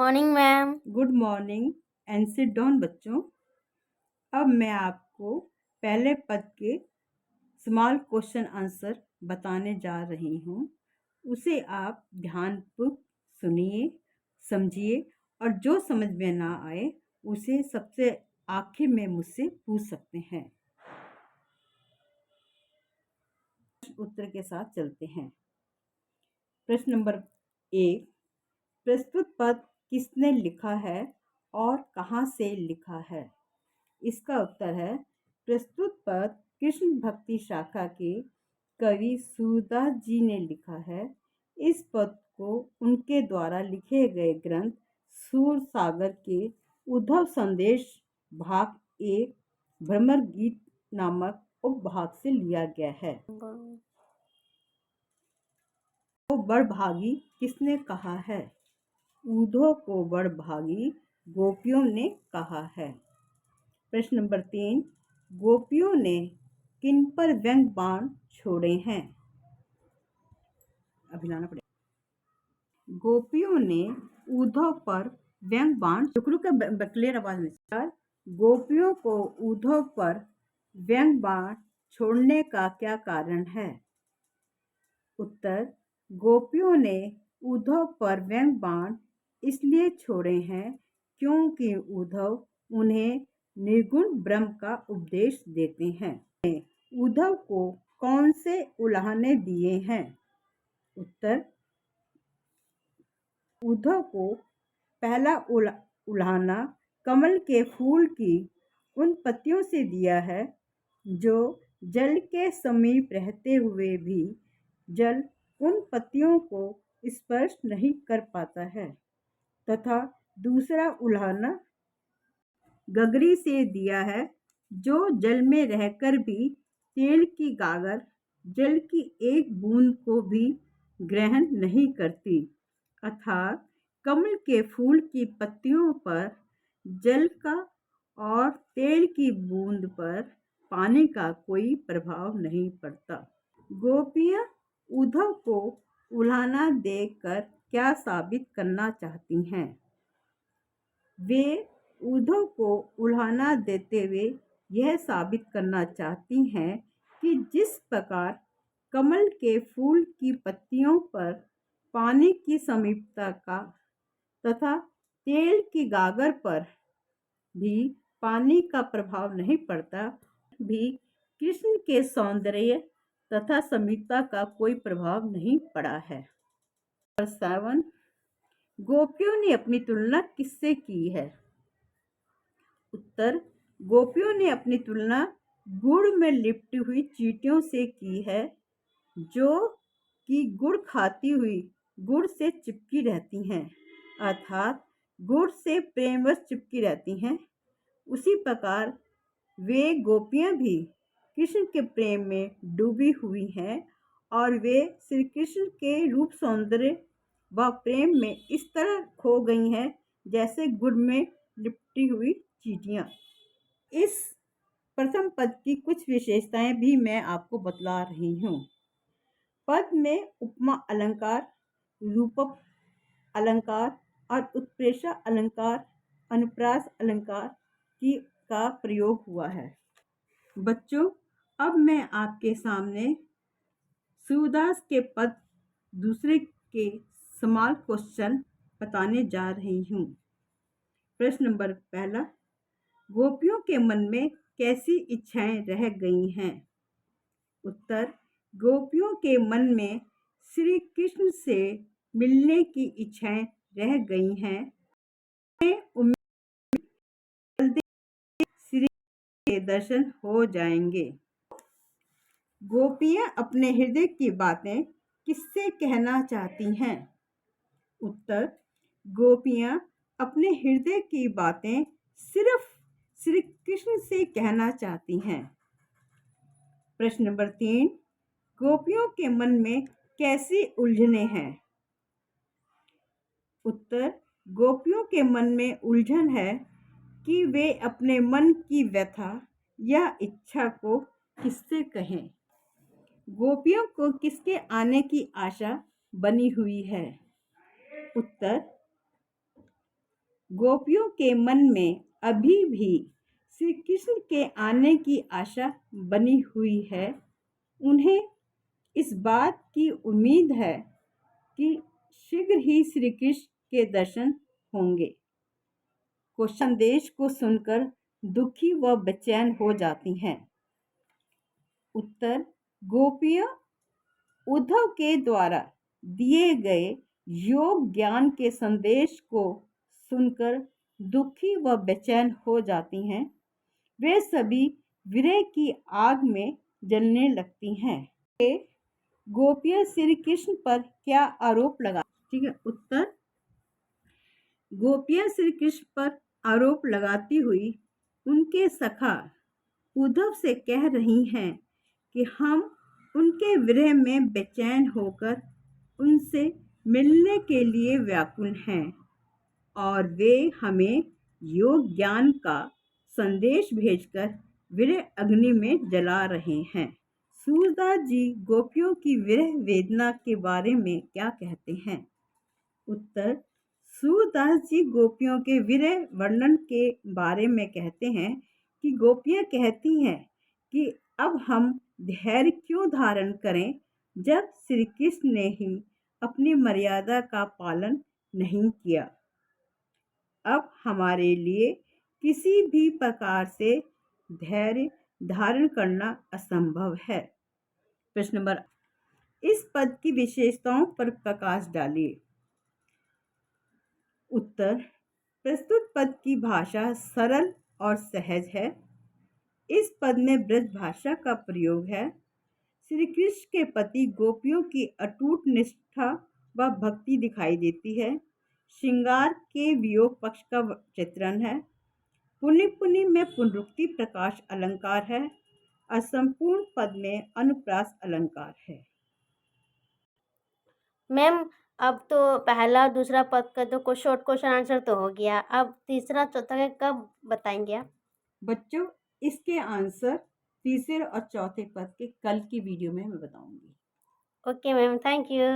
Morning ma'am. Good morning and sit down बच्चों। अब मैं आपको पहले पद के स्मॉल क्वेश्चन आंसर बताने जा रही हूँ। उसे आप ध्यानपूर्वक सुनिए, समझिए और जो समझ में ना आए उसे सबसे आखिर में मुझसे पूछ सकते हैं। उत्तर के साथ चलते हैं। प्रश्न नंबर 1, प्रस्तुत पद किसने लिखा है और कहाँ से लिखा है? इसका उत्तर है, प्रस्तुत पद कृष्ण भक्ति शाखा के कवि सूरदास जी ने लिखा है। इस पद को उनके द्वारा लिखे गए ग्रंथ सूर सागर के उद्धव संदेश भाग 1 भ्रमर गीत नामक उपभाग से लिया गया है। वो बड़भागी किसने कहा है? उद्धव को बड़भागी गोपियों ने कहा है। प्रश्न नंबर 3, गोपियों ने किन पर व्यंग बाण छोड़े हैं? अभी लाना पड़ेगा। गोपियों ने उद्धव पर व्यंग बाण क्लियर आवाज में। गोपियों को उद्धव पर व्यंग बाण छोड़ने का क्या कारण है? उत्तर, गोपियों ने उद्धव पर व्यंग बाण इसलिए छोड़े हैं क्योंकि उद्धव उन्हें निर्गुण ब्रह्म का उपदेश देते हैं। उद्धव को कौन से उल्हाने दिए हैं? उत्तर, उद्धव को पहला उल्हाना कमल के फूल की उन पत्तियों से दिया है जो जल के समीप रहते हुए भी जल उन पत्तियों को स्पर्श नहीं कर पाता है, तथा दूसरा उल्हाना गगरी से दिया है जो जल में रहकर भी तेल की गागर जल की एक बूंद को भी ग्रहण नहीं करती, अर्थात कमल के फूल की पत्तियों पर जल का और तेल की बूंद पर पानी का कोई प्रभाव नहीं पड़ता। गोपियां उद्धव को उल्हाना देकर क्या साबित करना चाहती हैं? वे उद्धव को उल्हाना देते हुए यह साबित करना चाहती हैं कि जिस प्रकार कमल के फूल की पत्तियों पर पानी की समीपता का तथा तेल की गागर पर भी पानी का प्रभाव नहीं पड़ता, भी कृष्ण के सौंदर्य तथा समीपता का कोई प्रभाव नहीं पड़ा है। 7, गोपियों ने अपनी तुलना किससे की है? उत्तर, गोपियों ने अपनी तुलना गुड़ में लिपटी हुई चींटियों से की है जो कि गुड़ खाती हुई गुड़ से चिपकी रहती हैं, अर्थात गुड़ से प्रेमवश चिपकी रहती हैं। उसी प्रकार वे गोपियां भी कृष्ण के प्रेम में डूबी हुई हैं और वे श्री कृष्ण के रूप सौंदर्य व प्रेम में इस तरह खो गई हैं जैसे गुड़ में लिपटी हुई चींटियां। इस प्रथम पद की कुछ विशेषताएं भी मैं आपको बतला रही हूँ। पद में उपमा अलंकार, रूपक अलंकार और उत्प्रेक्षा अलंकार, अनुप्रास अलंकार का प्रयोग हुआ है। बच्चों, अब मैं आपके सामने सूरदास के पद दूसरे के स्मॉल क्वेश्चन बताने जा रही हूँ। प्रश्न नंबर 1, गोपियों के मन में कैसी इच्छाएं रह गई हैं? उत्तर, गोपियों के मन में श्री कृष्ण से मिलने की इच्छाएं रह गई हैं। जल्दी श्री के दर्शन हो जाएंगे। गोपियां अपने हृदय की बातें किससे कहना चाहती हैं? उत्तर, गोपियां अपने हृदय की बातें सिर्फ श्री कृष्ण से कहना चाहती हैं। प्रश्न नंबर 3, गोपियों के मन में कैसी उलझने हैं? उत्तर, गोपियों के मन में उलझन है कि वे अपने मन की व्यथा या इच्छा को किससे कहें। गोपियों को किसके आने की आशा बनी हुई है? उत्तर, गोपियों के मन में अभी भी श्री कृष्ण के आने की आशा बनी हुई है। उन्हें इस बात की उम्मीद है कि शीघ्र ही श्री कृष्ण के दर्शन होंगे। संदेश को सुनकर दुखी व बेचैन हो जाती हैं। उत्तर, गोपियां उद्धव के द्वारा दिए गए योग ज्ञान के संदेश को सुनकर दुखी व बेचैन हो जाती हैं। वे सभी विरह की आग में जलने लगती हैं। गोपियां श्री कृष्ण पर क्या आरोप लगा, ठीक है। उत्तर, गोपियां श्री कृष्ण पर आरोप लगाती हुई उनके सखा उद्धव से कह रही हैं कि हम उनके विरह में बेचैन होकर उनसे मिलने के लिए व्याकुल हैं और वे हमें योग ज्ञान का संदेश भेजकर विरह अग्नि में जला रहे हैं। सूरदास जी गोपियों की विरह वेदना के बारे में क्या कहते हैं? उत्तर, सूरदास जी गोपियों के विरह वर्णन के बारे में कहते हैं कि गोपियां कहती हैं कि अब हम धैर्य क्यों धारण करें जब श्री कृष्ण ने ही अपनी मर्यादा का पालन नहीं किया। अब हमारे लिए किसी भी प्रकार से धैर्य धारण करना असंभव है। प्रश्न नंबर, इस पद की विशेषताओं पर प्रकाश डालिए। उत्तर, प्रस्तुत पद की भाषा सरल और सहज है। इस पद में ब्रज भाषा का प्रयोग है। श्री कृष्ण के प्रति गोपियों की अटूट निष्ठा व भक्ति दिखाई देती है। श्रृंगार के वियोग पक्ष का चित्रण है। पुनि पुनि में पुनरुक्ति प्रकाश अलंकार है। असंपूर्ण पद में अनुप्रास अलंकार है। मैम, अब तो पहला और दूसरा पद का तो कुछ शॉर्ट क्वेश्चन आंसर तो हो गया, अब तीसरा चौथा का कब बताएंगे आप? बच्चों, इसके आंसर तीसरे और चौथे पद के कल की वीडियो में मैं बताऊंगी। Okay ma'am, thank you.